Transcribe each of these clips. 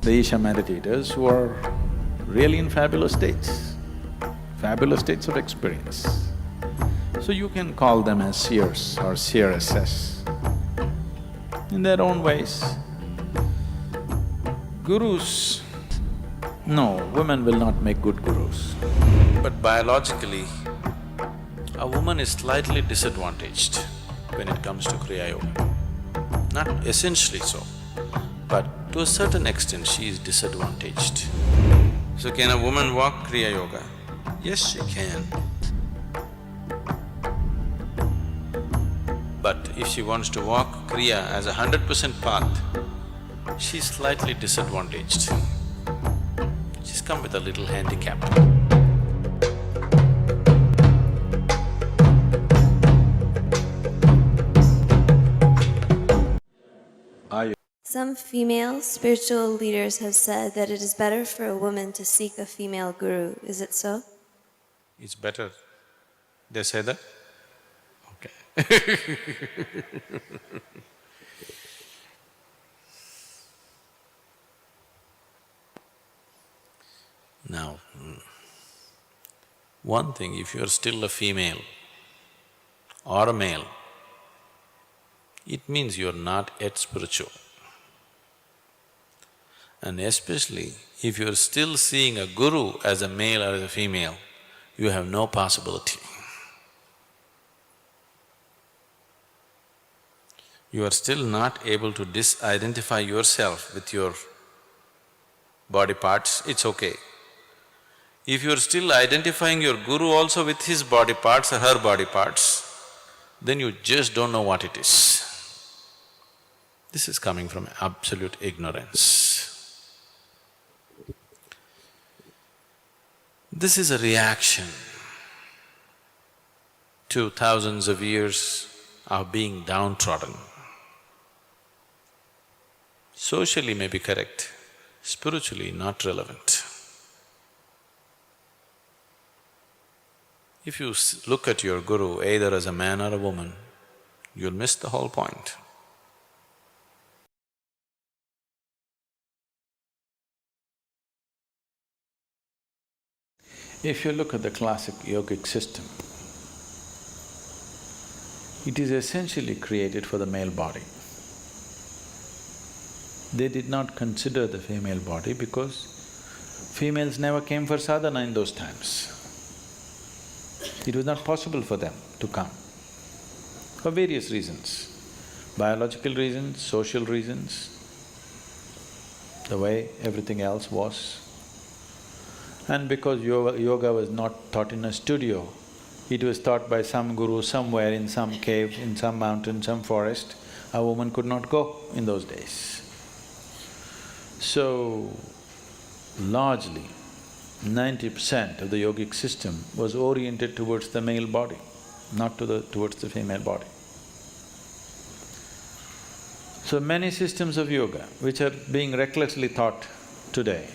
the Isha meditators who are really in fabulous states of experience. So you can call them as seers or seeresses in their own ways. Gurus, no, women will not make good gurus. But biologically, a woman is slightly disadvantaged when it comes to Kriya Yoga. Not essentially so, but to a certain extent she is disadvantaged. So can a woman walk Kriya Yoga? Yes, she can. But if she wants to walk Kriya as 100% path, she's slightly disadvantaged. She's come with a little handicap. Some female spiritual leaders have said that it is better for a woman to seek a female guru. Is it so? It's better. They say that? Okay. Now, one thing, if you're still a female or a male, it means you're not yet spiritual. And especially if you're still seeing a guru as a male or as a female, you have no possibility. You are still not able to disidentify yourself with your body parts, it's okay. If you're still identifying your guru also with his body parts or her body parts, then you just don't know what it is. This is coming from absolute ignorance. This is a reaction to thousands of years of being downtrodden. Socially may be correct, spiritually not relevant. If you look at your guru either as a man or a woman, you'll miss the whole point. If you look at the classic yogic system, it is essentially created for the male body. They did not consider the female body because females never came for sadhana in those times. It was not possible for them to come, for various reasons, biological reasons, social reasons, the way everything else was. And because yoga was not taught in a studio, it was taught by some guru somewhere in some cave, in some mountain, some forest, a woman could not go in those days. So, largely, 90% of the yogic system was oriented towards the male body, not towards the female body. So many systems of yoga which are being recklessly taught today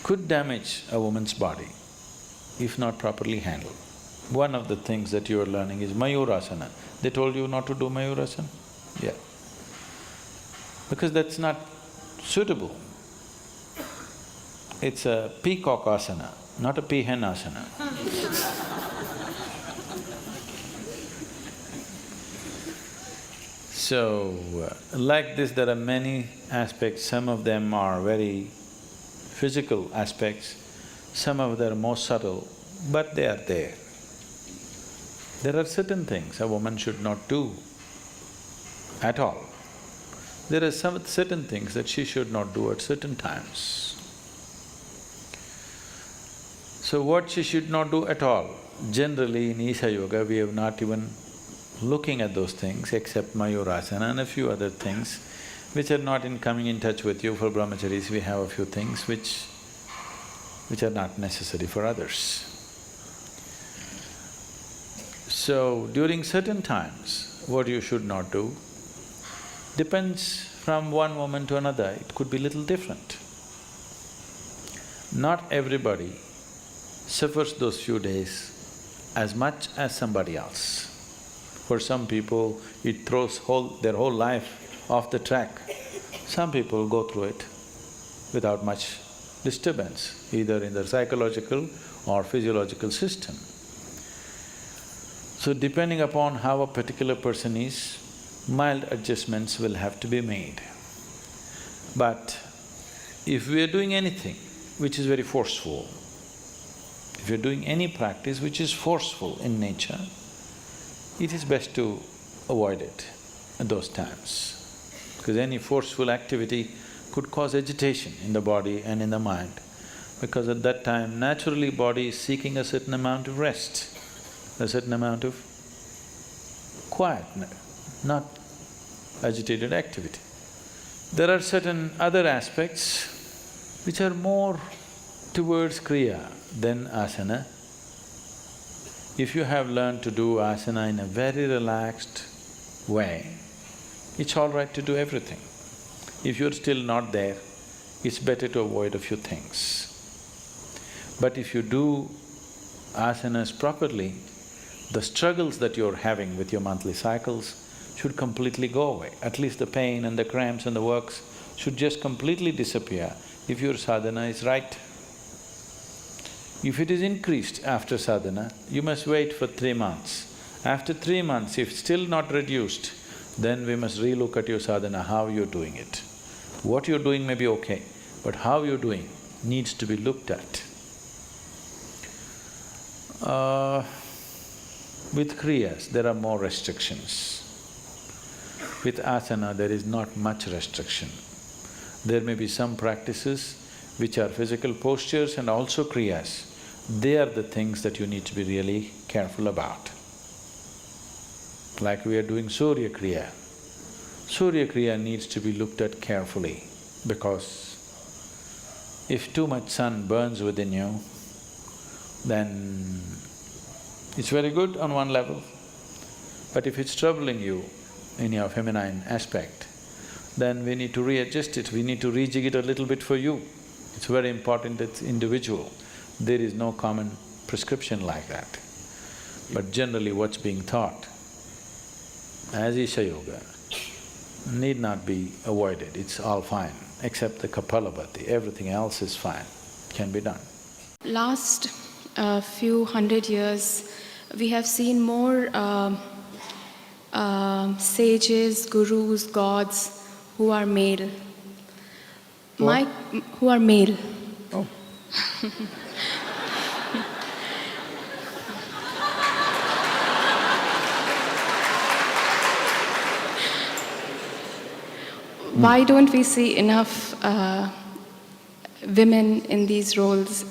could damage a woman's body if not properly handled. One of the things that you are learning is Mayurasana. They told you not to do Mayurasana? Yeah. Because that's not suitable. It's a peacock asana, not a peahen asana. So, like this there are many aspects, some of them are very physical aspects, some of them are more subtle, but they are there. There are certain things a woman should not do at all. There are some certain things that she should not do at certain times. So what she should not do at all, generally in Isha Yoga we have not even looking at those things except Mayurasana and a few other things which are not in coming in touch with you. For brahmacharis we have a few things which are not necessary for others. So during certain times, what you should not do depends from one woman to another, it could be little different. Not everybody suffers those few days as much as somebody else. For some people, it throws their whole life off the track. Some people go through it without much disturbance, either in their psychological or physiological system. So depending upon how a particular person is, mild adjustments will have to be made. But if we are doing anything which is very forceful, if you're doing any practice which is forceful in nature, it is best to avoid it at those times. Because any forceful activity could cause agitation in the body and in the mind, because at that time naturally body is seeking a certain amount of rest, a certain amount of quiet, not agitated activity. There are certain other aspects which are more towards Kriya than asana. If you have learned to do asana in a very relaxed way, it's all right to do everything. If you're still not there, it's better to avoid a few things. But if you do asanas properly, the struggles that you're having with your monthly cycles should completely go away. At least the pain and the cramps and the works should just completely disappear if your sadhana is right. If it is increased after sadhana, you must wait for 3 months. After 3 months, if still not reduced, then we must relook at your sadhana, how you're doing it. What you're doing may be okay, but how you're doing needs to be looked at. With kriyas, there are more restrictions. With asana, there is not much restriction. There may be some practices which are physical postures and also kriyas. They are the things that you need to be really careful about. Like we are doing Surya Kriya. Surya Kriya needs to be looked at carefully, because if too much sun burns within you, then it's very good on one level. But if it's troubling you in your feminine aspect, then we need to readjust it, we need to rejig it a little bit for you. It's very important, it's individual. There is no common prescription like that. But generally what's being taught as Isha Yoga need not be avoided, it's all fine, except the Kapalabhati, everything else is fine, can be done. Last few hundred years, we have seen more sages, gurus, gods who are male. Who are male. Oh. Why don't we see enough women in these roles?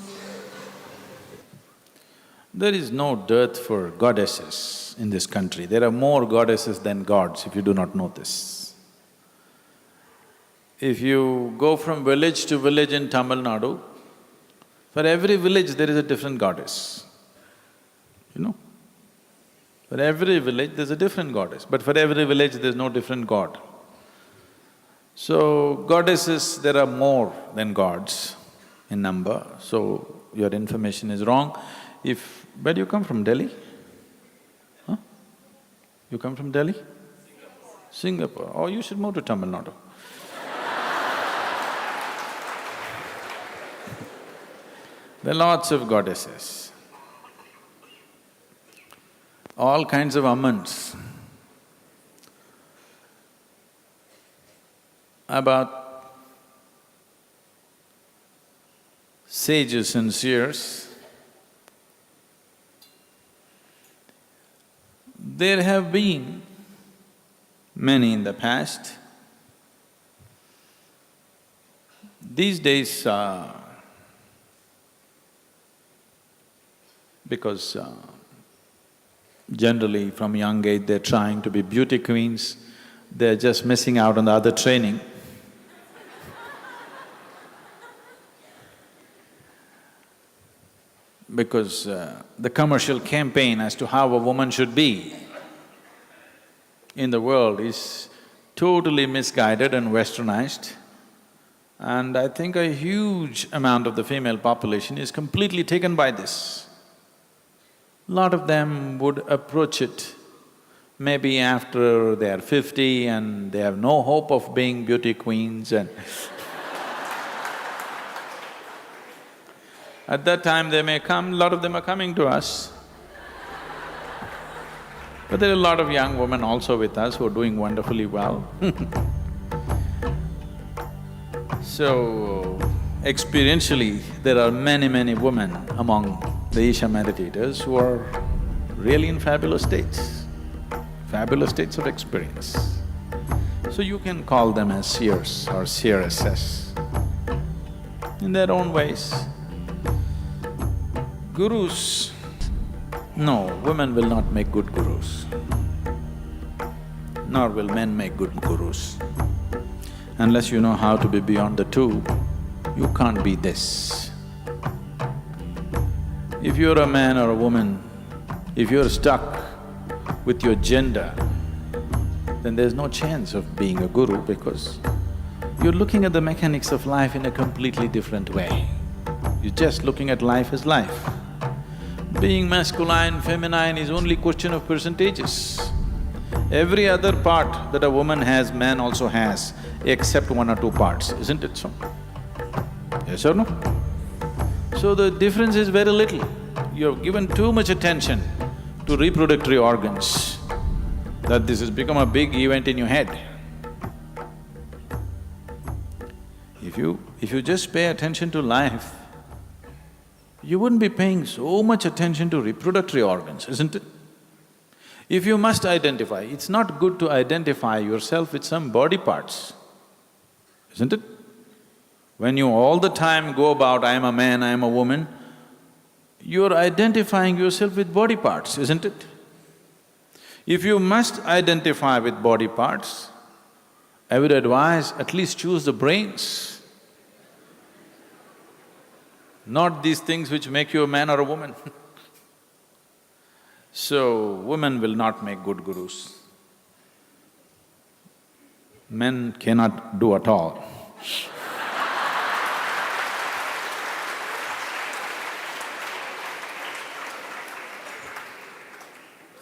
There is no dearth for goddesses in this country. There are more goddesses than gods, if you do not know this. If you go from village to village in Tamil Nadu, for every village there is a different goddess, you know. For every village there's a different goddess, but for every village there's no different god. So, goddesses, there are more than gods in number, so your information is wrong. Where do you come from, Delhi? Huh? You come from Delhi? Singapore. Oh, you should move to Tamil Nadu. There are lots of goddesses, all kinds of ammans. About sages and seers, there have been many in the past. These days, because generally from young age they're trying to be beauty queens, they're just missing out on the other training. Because the commercial campaign as to how a woman should be in the world is totally misguided and westernized. And I think a huge amount of the female population is completely taken by this. Lot of them would approach it Maybe after they are 50 and they have no hope of being beauty queens and at that time they may come, a lot of them are coming to us. But there are a lot of young women also with us who are doing wonderfully well. So, experientially, there are many women among the Isha meditators who are really in fabulous states of experience. So you can call them as seers or seeresses in their own ways. Gurus, no, women will not make good gurus, nor will men make good gurus. Unless you know how to be beyond the two, you can't be this. If you're a man or a woman, if you're stuck with your gender, then there's no chance of being a guru because you're looking at the mechanics of life in a completely different way. You're just looking at life as life. Being masculine, feminine is only question of percentages. Every other part that a woman has, man also has, except one or two parts, isn't it so? Yes or no? So the difference is very little. You have given too much attention to reproductory organs, that this has become a big event in your head. If you just pay attention to life, you wouldn't be paying so much attention to reproductory organs, isn't it? If you must identify, it's not good to identify yourself with some body parts, isn't it? When you all the time go about, I am a man, I am a woman, you're identifying yourself with body parts, isn't it? If you must identify with body parts, I would advise at least choose the brains, not these things which make you a man or a woman. So, women will not make good gurus. Men cannot do at all.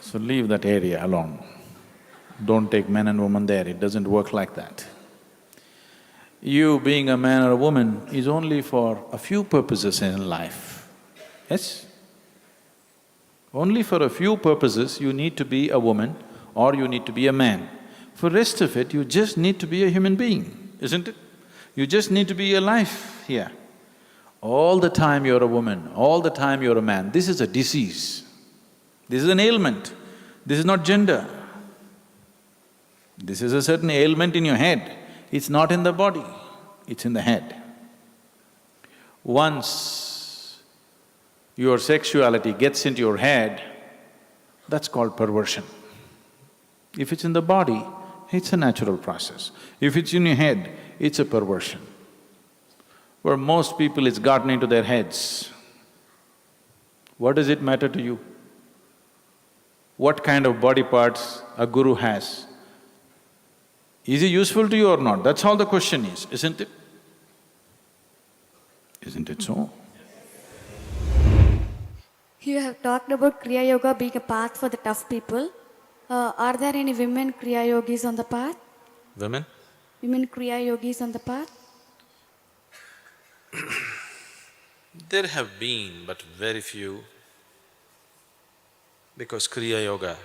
So leave that area alone. Don't take men and women there, it doesn't work like that. You being a man or a woman is only for a few purposes in life, yes? Only for a few purposes you need to be a woman or you need to be a man. For rest of it, you just need to be a human being, isn't it? You just need to be alive here. All the time you're a woman, all the time you're a man, this is a disease. This is an ailment. This is not gender. This is a certain ailment in your head. It's not in the body, it's in the head. Once your sexuality gets into your head, that's called perversion. If it's in the body, it's a natural process. If it's in your head, it's a perversion. For most people, it's gotten into their heads. What does it matter to you? What kind of body parts a guru has? Is he useful to you or not? That's all the question is, isn't it? Isn't it so? You have talked about Kriya Yoga being a path for the tough people. Are there any women Kriya Yogis on the path? Women? Women Kriya Yogis on the path? There have been, but very few, because Kriya Yoga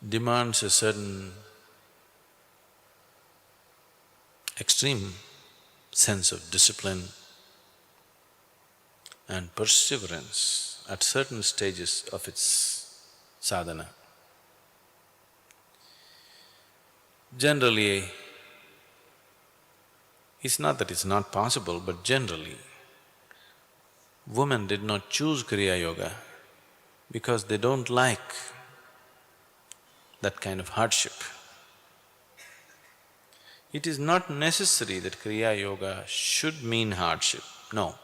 demands a certain extreme sense of discipline and perseverance at certain stages of its sadhana. Generally, it's not that it's not possible, but generally, women did not choose Kriya Yoga because they don't like that kind of hardship. It is not necessary that Kriya Yoga should mean hardship, no.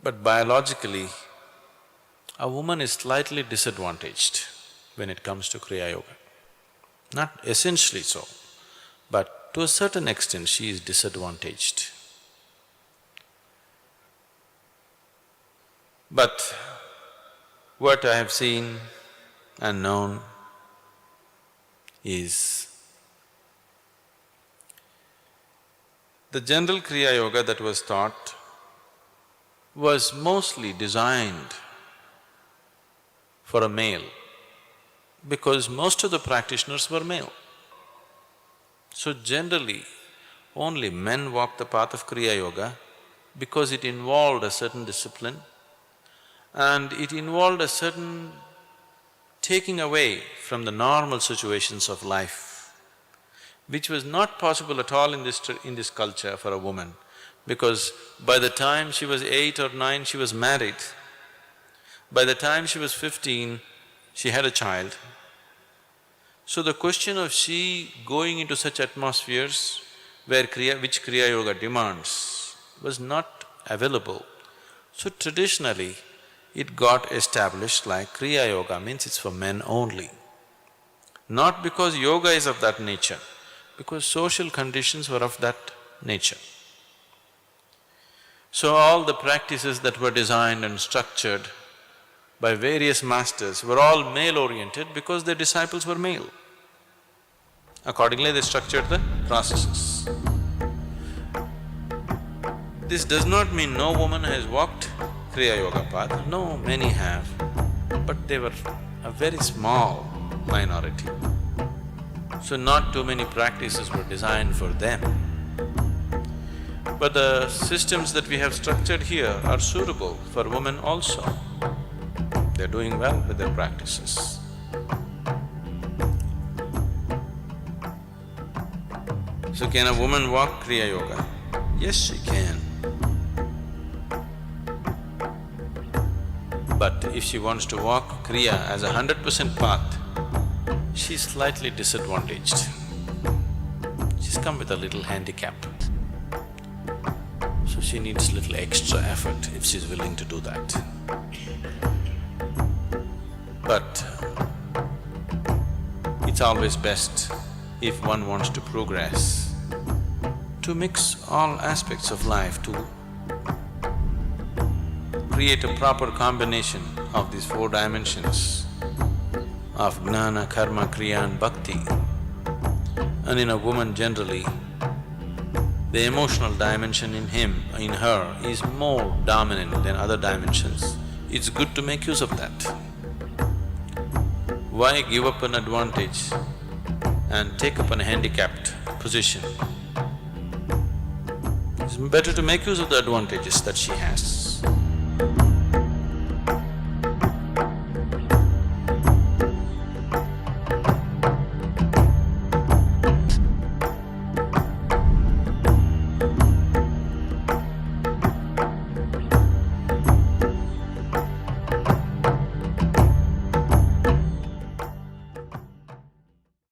But biologically, a woman is slightly disadvantaged when it comes to Kriya Yoga. Not essentially so, but to a certain extent she is disadvantaged. But What I have seen and known is the general Kriya Yoga that was taught was mostly designed for a male because most of the practitioners were male. So generally, only men walk the path of Kriya Yoga because it involved a certain discipline and it involved a certain taking away from the normal situations of life, which was not possible at all in this culture for a woman, because by the time she was 8 or 9, she was married. By the time she was 15, she had a child. So the question of she going into such atmospheres which Kriya Yoga demands was not available. So traditionally, it got established like Kriya Yoga means it's for men only. Not because yoga is of that nature, because social conditions were of that nature. So all the practices that were designed and structured by various masters were all male-oriented because their disciples were male. Accordingly, they structured the processes. This does not mean no woman has walked Kriya Yoga path, no, many have, but they were a very small minority. So not too many practices were designed for them. But the systems that we have structured here are suitable for women also. They're doing well with their practices. So can a woman walk Kriya Yoga? Yes, she can. But if she wants to walk Kriya as a 100% path, she's slightly disadvantaged. She's come with a little handicap. So she needs little extra effort if she's willing to do that. But it's always best if one wants to progress, to mix all aspects of life, to create a proper combination of these 4 dimensions of jnana, karma, kriya and bhakti. And in a woman generally, the emotional dimension in him, in her, is more dominant than other dimensions. It's good to make use of that. Why give up an advantage and take up a handicapped position? It's better to make use of the advantages that she has.